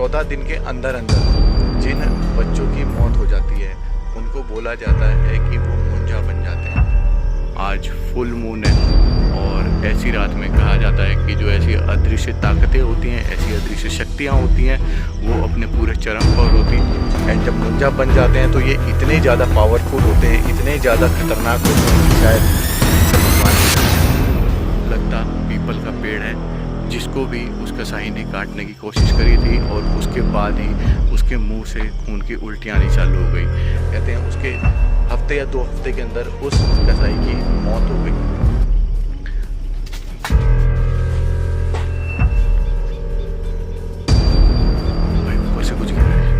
14 दिन के अंदर अंदर जिन बच्चों की मौत हो जाती है उनको बोला जाता है कि वो मुंजा बन जाते हैं। आज फुल मून है और ऐसी रात में कहा जाता है कि जो ऐसी अदृश्य ताकतें होती हैं, ऐसी अदृश्य शक्तियाँ होती हैं, वो अपने पूरे चरम पर होती हैं। एंड जब मुंजा बन जाते हैं तो ये इतने ज़्यादा पावरफुल होते हैं, इतने ज़्यादा खतरनाक होते हैं कि शायद इनसे भगवान भी लगता पीपल का पेड़ है जिसको भी उस कसाई ने काटने की कोशिश करी थी और उसके बाद ही उसके मुंह से खून की उल्टियाँ आनी चालू हो गई। कहते हैं उसके हफ्ते या 2 हफ्ते के अंदर उस कसाई की मौत हो गई। भाई ऊपर से कुछ गिर रहा है।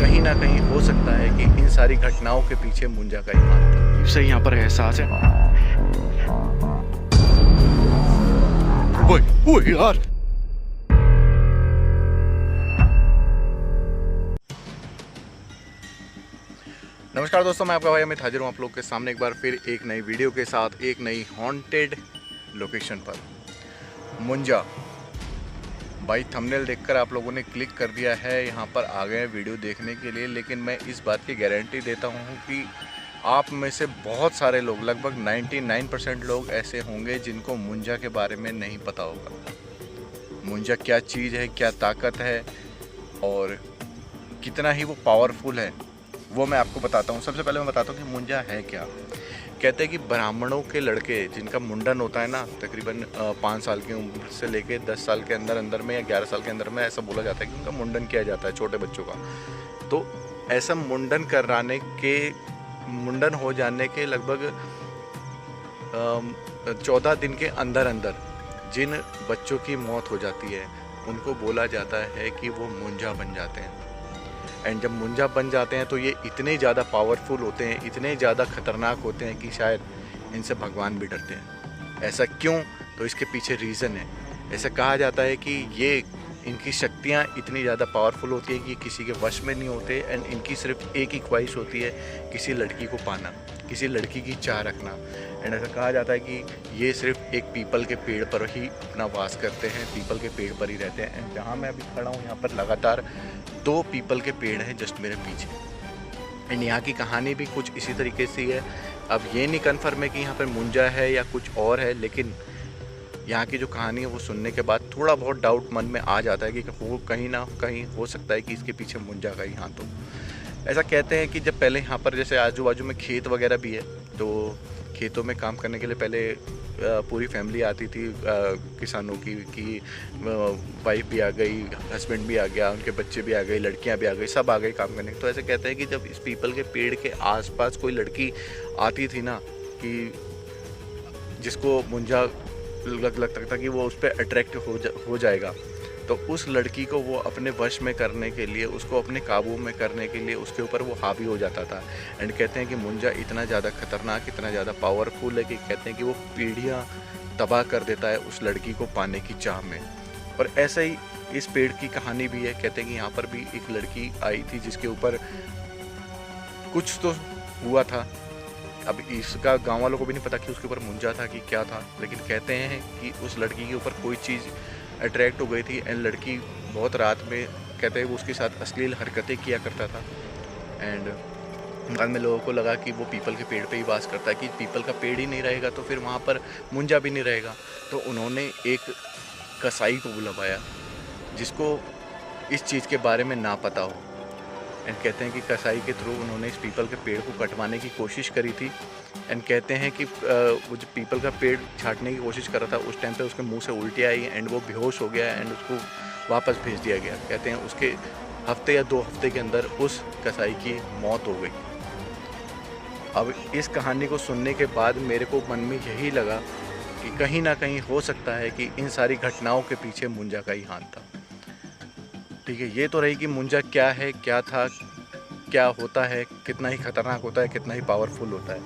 कहीं ना कहीं हो सकता है कि इन सारी घटनाओं के पीछे मुंजा का ही हाथ था। इससे यहाँ पर एहसास है। ओए यार, नमस्कार दोस्तों, मैं आपका भाई अमित हाजिर हूँ आप लोग के सामने एक बार फिर एक नई वीडियो के साथ, एक नई हॉन्टेड लोकेशन पर। मुंजा भाई थंबनेल देखकर आप लोगों ने क्लिक कर दिया है, यहाँ पर आ गए वीडियो देखने के लिए। लेकिन मैं इस बात की गारंटी देता हूँ कि आप में से बहुत सारे लोग, लगभग 99% लोग ऐसे होंगे जिनको मुंजा के बारे में नहीं पता होगा। मुंजा क्या चीज़ है, क्या ताकत है और कितना ही वो पावरफुल है, वो मैं आपको बताता हूँ। सबसे पहले मैं बताता हूँ कि मुंजा है क्या। कहते हैं कि ब्राह्मणों के लड़के जिनका मुंडन होता है ना, तकरीबन 5 साल की उम्र से लेके 10 साल के अंदर अंदर में या 11 साल के अंदर में, ऐसा बोला जाता है कि उनका मुंडन किया जाता है, छोटे बच्चों का। तो ऐसा मुंडन हो जाने के लगभग 14 दिन के अंदर अंदर जिन बच्चों की मौत हो जाती है उनको बोला जाता है कि वो मुंजा बन जाते हैं। एंड जब मुंजा बन जाते हैं तो ये इतने ज़्यादा पावरफुल होते हैं, इतने ज़्यादा खतरनाक होते हैं कि शायद इनसे भगवान भी डरते हैं। ऐसा क्यों? तो इसके पीछे रीज़न है। ऐसा कहा जाता है कि ये इनकी शक्तियाँ इतनी ज़्यादा पावरफुल होती है कि किसी के वश में नहीं होते। एंड इनकी सिर्फ एक ही ख्वाहिश होती है, किसी लड़की को पाना, किसी लड़की की चाह रखना। एंड ऐसा कहा जाता है कि ये सिर्फ एक पीपल के पेड़ पर ही अपना वास करते हैं, पीपल के पेड़ पर ही रहते हैं। एंड जहाँ मैं अभी खड़ा हूँ यहाँ पर लगातार 2 पीपल के पेड़ हैं जस्ट मेरे पीछे। एंड यहाँ की कहानी भी कुछ इसी तरीके से है। अब ये नहीं कन्फर्म है कि यहाँ पर मुंजा है या कुछ और है, लेकिन यहाँ की जो कहानी है वो सुनने के बाद थोड़ा बहुत डाउट मन में आ जाता है कि वो कहीं ना कहीं हो सकता है कि इसके पीछे मुंजा का ही हाथ हो। ऐसा कहते हैं कि जब पहले यहाँ पर जैसे आजू बाजू में खेत वगैरह भी है, तो खेतों में काम करने के लिए पहले पूरी फैमिली आती थी किसानों की वाइफ भी आ गई, हस्बैंड भी आ गया, उनके बच्चे भी आ गए, लड़कियां भी आ गई, सब आ गए काम करने। तो ऐसे कहते हैं कि जब इस पीपल के पेड़ के आसपास कोई लड़की आती थी ना, कि जिसको मुंजा लगता था कि वो उस पर अट्रैक्ट हो जाएगा, तो उस लड़की को वो अपने वश में करने के लिए, उसको अपने काबू में करने के लिए उसके ऊपर वो हावी हो जाता था। एंड कहते हैं कि मुंजा इतना ज़्यादा खतरनाक, इतना ज़्यादा पावरफुल है कि कहते हैं कि वो पीढ़ियाँ तबाह कर देता है उस लड़की को पाने की चाह में। और ऐसा ही इस पेड़ की कहानी भी है। कहते हैं कि यहाँ पर भी एक लड़की आई थी जिसके ऊपर कुछ तो हुआ था। अब इसका गाँव वालों को भी नहीं पता कि उसके ऊपर मुंजा था कि क्या था, लेकिन कहते हैं कि उस लड़की के ऊपर कोई चीज़ अट्रैक्ट हो गई थी। एंड लड़की बहुत रात में, कहते हैं वो उसके साथ अश्लील हरकतें किया करता था। एंड बाद में लोगों को लगा कि वो पीपल के पेड़ पे ही वास करता है, कि पीपल का पेड़ ही नहीं रहेगा तो फिर वहाँ पर मुंजा भी नहीं रहेगा। तो उन्होंने एक कसाई को बुलवाया जिसको इस चीज़ के बारे में ना पता हो। एंड कहते हैं कि कसाई के थ्रू उन्होंने इस पीपल के पेड़ को कटवाने की कोशिश करी थी। एंड कहते हैं कि वो जो पीपल का पेड़ छाटने की कोशिश कर रहा था, उस टाइम पे उसके मुंह से उल्टी आई एंड वो बेहोश हो गया एंड उसको वापस भेज दिया गया। कहते हैं उसके हफ्ते या 2 हफ्ते के अंदर उस कसाई की मौत हो गई। अब इस कहानी को सुनने के बाद मेरे को मन में यही लगा कि कहीं ना कहीं हो सकता है कि इन सारी घटनाओं के पीछे मुंजा का ही हाथ था। ठीक है, ये तो रही कि मुंजा क्या है, क्या था, क्या होता है, कितना ही खतरनाक होता है, कितना ही पावरफुल होता है।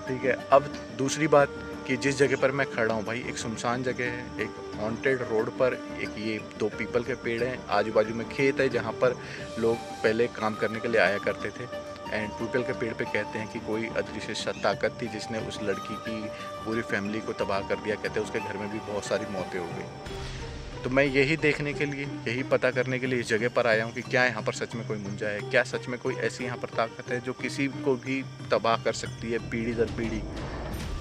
ठीक है, अब दूसरी बात कि जिस जगह पर मैं खड़ा हूँ भाई एक सुनसान जगह है, एक हॉन्टेड रोड पर एक ये 2 पीपल के पेड़ हैं, आजू बाजू में खेत है जहाँ पर लोग पहले काम करने के लिए आया करते थे। एंड पीपल के पेड़ पे कहते हैं कि कोई अदृश्य ताकत थी जिसने उस लड़की की पूरी फैमिली को तबाह कर दिया। कहते हैं उसके घर में भी बहुत सारी मौतें हो गई। तो मैं यही देखने के लिए, यही पता करने के लिए इस जगह पर आया हूँ कि क्या यहाँ पर सच में कोई मुंजा है, क्या सच में कोई ऐसी यहाँ पर ताकत है जो किसी को भी तबाह कर सकती है पीढ़ी दर पीढ़ी।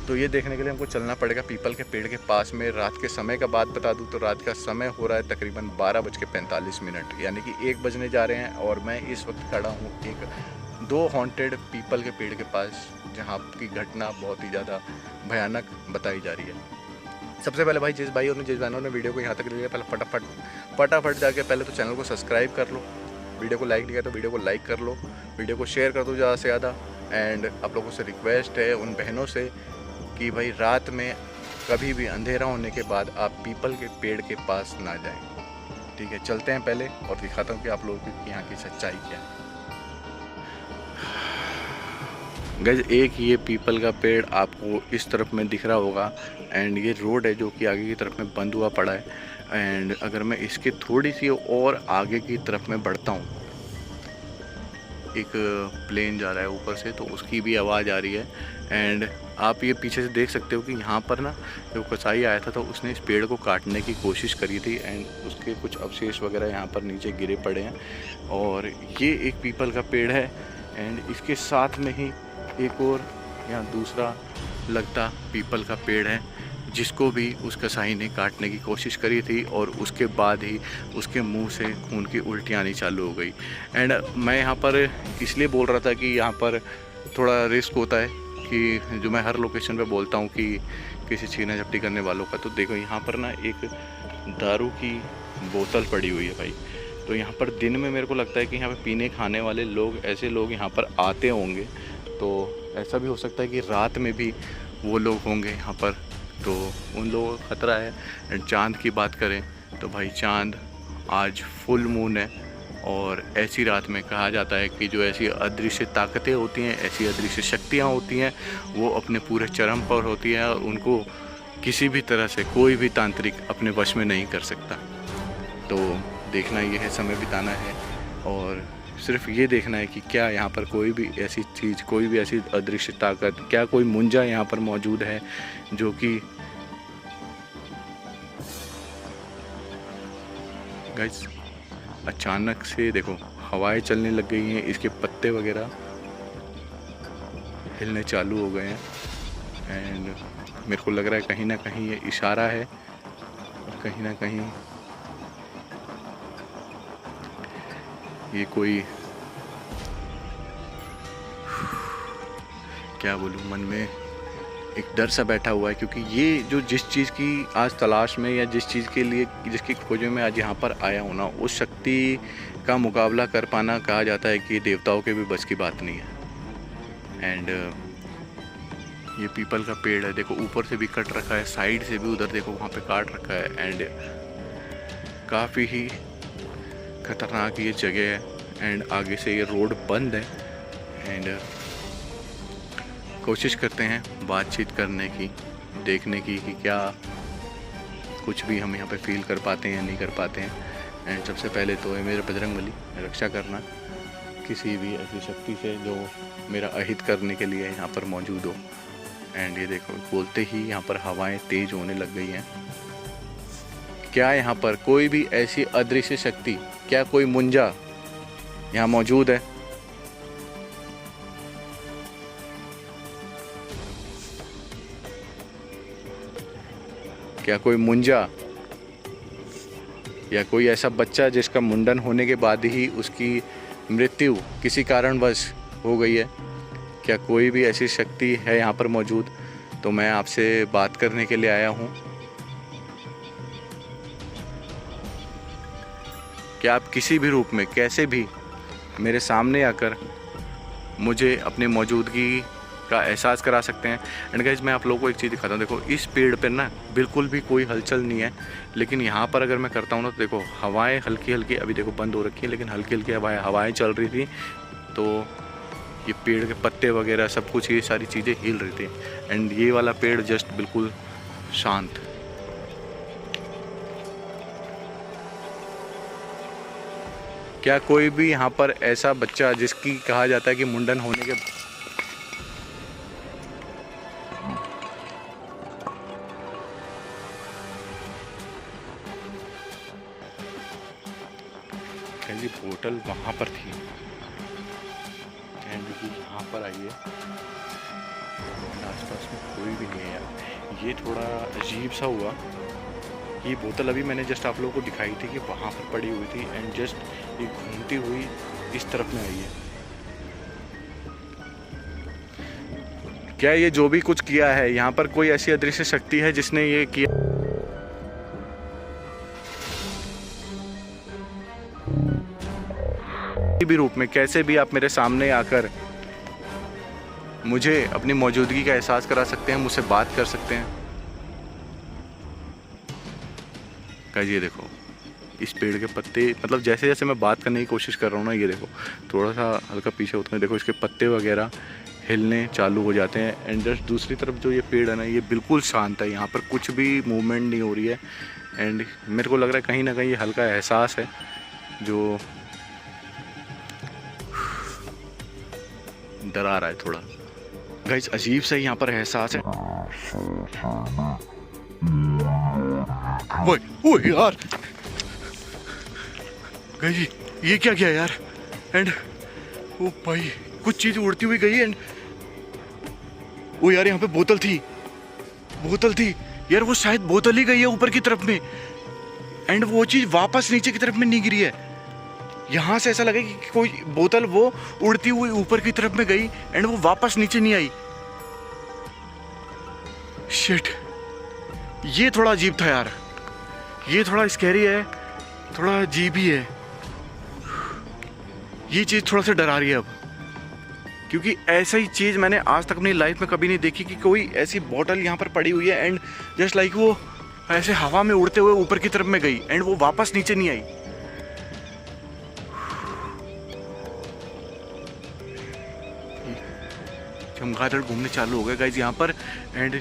तो ये देखने के लिए हमको चलना पड़ेगा पीपल के पेड़ के पास में। रात के समय का बात बता दूं तो रात का समय हो रहा है तकरीबन 12:45, यानी कि 1 बजने जा रहे हैं। और मैं इस वक्त खड़ा हूँ एक 2 हॉन्टेड पीपल के पेड़ के पास, जहाँ की घटना बहुत ही ज़्यादा भयानक बताई जा रही है। सबसे पहले भाई जिस बहनों ने वीडियो को यहाँ तक लिया, पहले फटाफट जाके पहले तो चैनल को सब्सक्राइब कर लो, वीडियो को लाइक नहीं किया तो वीडियो को लाइक कर लो, वीडियो को शेयर कर दो ज़्यादा से ज़्यादा। एंड आप लोगों से रिक्वेस्ट है उन बहनों से कि भाई रात में कभी भी अंधेरा होने के बाद आप पीपल के पेड़ के पास ना जाएं। ठीक है, चलते हैं पहले और दिखाता हूँ कि आप लोगों की यहाँ की सच्चाई क्या है। गाइस एक ये पीपल का पेड़ आपको इस तरफ में दिख रहा होगा एंड ये रोड है जो कि आगे की तरफ में बंद हुआ पड़ा है। एंड अगर मैं इसके थोड़ी सी और आगे की तरफ में बढ़ता हूँ, एक प्लेन जा रहा है ऊपर से तो उसकी भी आवाज़ आ रही है। एंड आप ये पीछे से देख सकते हो कि यहाँ पर ना जो कसाई आया था तो उसने इस पेड़ को काटने की कोशिश करी थी एंड उसके कुछ अवशेष वगैरह यहाँ पर नीचे गिरे पड़े हैं। और ये एक पीपल का पेड़ है एंड इसके साथ में ही एक और यहाँ दूसरा लगता पीपल का पेड़ है जिसको भी उस कसाई ने काटने की कोशिश करी थी और उसके बाद ही उसके मुंह से खून की उल्टियाँ आनी चालू हो गई। एंड मैं यहाँ पर इसलिए बोल रहा था कि यहाँ पर थोड़ा रिस्क होता है कि जो मैं हर लोकेशन पे बोलता हूँ कि किसी छीना झपटी करने वालों का। तो देखो यहाँ पर ना एक दारू की बोतल पड़ी हुई है भाई। तो यहाँ पर दिन में मेरे को लगता है कि यहाँ पे पीने खाने वाले लोग, ऐसे लोग यहाँ पर आते होंगे। तो ऐसा भी हो सकता है कि रात में भी वो लोग होंगे यहाँ पर, तो उन लोगों का ख़तरा है। एंड चाँद की बात करें तो भाई चाँद आज फुल मून है और ऐसी रात में कहा जाता है कि जो ऐसी अदृश्य ताकतें होती हैं, ऐसी अदृश्य शक्तियाँ होती हैं, वो अपने पूरे चरम पर होती हैं और उनको किसी भी तरह से कोई भी तांत्रिक अपने वश में नहीं कर सकता। तो देखना ये है, समय बिताना है और सिर्फ ये देखना है कि क्या यहाँ पर कोई भी ऐसी चीज़, कोई भी ऐसी अदृश्य ताकत, क्या कोई मुंजा यहाँ पर मौजूद है जो कि गाइस अचानक से देखो हवाएं चलने लग गई हैं, इसके पत्ते वगैरह हिलने चालू हो गए हैं। एंड मेरे को लग रहा है कहीं ना कहीं ये इशारा है और कहीं ना कहीं ये कोई, क्या बोलूँ, मन में एक डर सा बैठा हुआ है। क्योंकि ये जो जिस चीज़ की आज तलाश में या जिस चीज़ के लिए, जिसकी खोज में आज यहाँ पर आया हूँ ना, उस शक्ति का मुकाबला कर पाना कहा जाता है कि देवताओं के भी बस की बात नहीं है। एंड ये पीपल का पेड़ है, देखो ऊपर से भी कट रखा है, साइड से भी उधर देखो वहाँ पे काट रखा है। एंड काफ़ी ही खतरनाक ये जगह है एंड आगे से ये रोड बंद है। एंड कोशिश करते हैं बातचीत करने की, देखने की कि क्या कुछ भी हम यहाँ पे फील कर पाते हैं या नहीं कर पाते हैं। एंड सबसे पहले तो है मेरे बजरंगबली, रक्षा करना किसी भी ऐसी शक्ति से जो मेरा अहित करने के लिए यहाँ पर मौजूद हो। एंड ये देखो बोलते ही यहाँ पर हवाएं तेज होने लग गई हैं। क्या यहाँ पर कोई भी ऐसी अदृश्य शक्ति, क्या कोई मुंजा यहाँ मौजूद है? क्या कोई मुंजा या कोई ऐसा बच्चा जिसका मुंडन होने के बाद ही उसकी मृत्यु किसी कारणवश हो गई है? क्या कोई भी ऐसी शक्ति है यहाँ पर मौजूद? तो मैं आपसे बात करने के लिए आया हूँ। क्या आप किसी भी रूप में, कैसे भी मेरे सामने आकर मुझे अपनी मौजूदगी का एहसास करा सकते हैं? एंड गाइस मैं आप लोगों को एक चीज़ दिखाता हूँ। देखो इस पेड़ पर ना बिल्कुल भी कोई हलचल नहीं है, लेकिन यहाँ पर अगर मैं करता हूँ ना तो देखो हवाएं हल्की हल्की, अभी देखो बंद हो रखी है, लेकिन हल्की हल्की हवाएं चल रही थी। तो ये पेड़ के पत्ते वगैरह सब कुछ, ये सारी चीज़ें हिल रही थी। एंड ये वाला पेड़ जस्ट बिल्कुल शांत। क्या कोई भी यहाँ पर ऐसा बच्चा जिसकी कहा जाता है कि मुंडन होने के जी बोतल वहाँ पर थी एंड ये यहाँ पर आई है, आसपास में कोई भी नहीं है यार। ये थोड़ा अजीब सा हुआ। ये बोतल अभी मैंने जस्ट आप लोगों को दिखाई थी कि वहाँ पर पड़ी हुई थी एंड जस्ट ये घूमती हुई इस तरफ में आई है। क्या ये जो भी कुछ किया है यहाँ पर कोई ऐसी अदृश्य शक्ति है जिसने ये किया? भी रूप में कैसे भी आप मेरे सामने आकर मुझे अपनी मौजूदगी का एहसास करा सकते हैं, मुझसे बात कर सकते हैं। ये देखो इस पेड़ के पत्ते, मतलब जैसे जैसे मैं बात करने की कोशिश कर रहा हूँ ना, ये देखो थोड़ा सा हल्का पीछे होता है, देखो इसके पत्ते वगैरह हिलने चालू हो जाते हैं। एंड जस्ट दूसरी तरफ जो ये पेड़ है ना, ये बिल्कुल शांत है, यहाँ पर कुछ भी मूवमेंट नहीं हो रही है। एंड मेरे को लग रहा है कहीं ना कहीं ये हल्का एहसास है जो डरा रहा है थोड़ा। गाइस अजीब सा यहाँ पर एहसास है। वो यार गाइस ये क्या किया यार? एंड ओ भाई कुछ चीज उड़ती हुई गई एंड वो यार यहाँ पे बोतल थी यार, वो शायद बोतल ही गई है ऊपर की तरफ में एंड वो चीज वापस नीचे की तरफ में नहीं गिरी है। यहाँ से ऐसा लगा कि कोई बोतल वो उड़ती हुई ऊपर की तरफ में गई एंड वो वापस नीचे नहीं आई। शिट, ये थोड़ा अजीब था यार, ये थोड़ा स्कैरी है, थोड़ा अजीब ही है। ये चीज़ थोड़ा सा डरा रही है अब, क्योंकि ऐसा ही चीज़ मैंने आज तक अपनी लाइफ में कभी नहीं देखी कि कोई ऐसी बोतल यहाँ पर पड़ी हुई है एंड जस्ट लाइक वो ऐसे हवा में उड़ते हुए ऊपर की तरफ में गई एंड वो वापस नीचे नहीं आई। चमगादड़ घूमने चालू हो गए गाइज यहाँ पर। एंड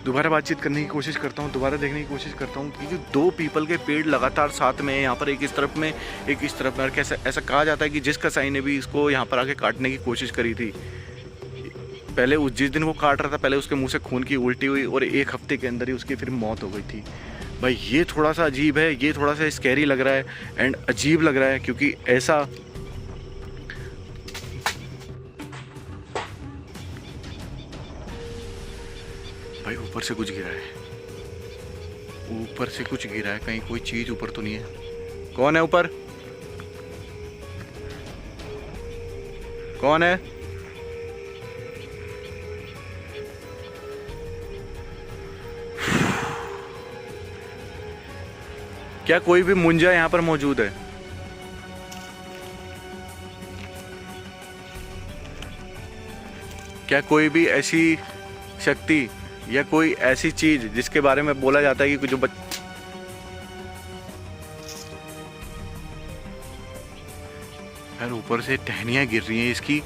दोबारा बातचीत करने की कोशिश करता हूँ, दोबारा देखने की कोशिश करता हूँ कि जो दो पीपल के पेड़ लगातार साथ में है यहाँ पर, एक इस तरफ में एक इस तरफ में, और कैसा ऐसा कहा जाता है कि जिस कसाई ने भी इसको यहाँ पर आके काटने की कोशिश करी थी, पहले उस जिस दिन वो काट रहा था पहले उसके मुंह से खून की उल्टी हुई और 1 हफ्ते के अंदर ही उसकी फिर मौत हो गई थी। भाई ये थोड़ा सा अजीब है, ये थोड़ा सा स्कैरी लग रहा है एंड अजीब लग रहा है, क्योंकि ऐसा भाई ऊपर से कुछ गिरा है, ऊपर से कुछ गिरा है, कहीं कोई चीज ऊपर तो नहीं है? कौन है ऊपर? कौन है? क्या कोई भी मुंजा यहाँ पर मौजूद है? क्या कोई भी ऐसी शक्ति या कोई ऐसी चीज जिसके बारे में बोला जाता है कि जो यार ऊपर से टहनियाँ गिर रही हैं इसकी,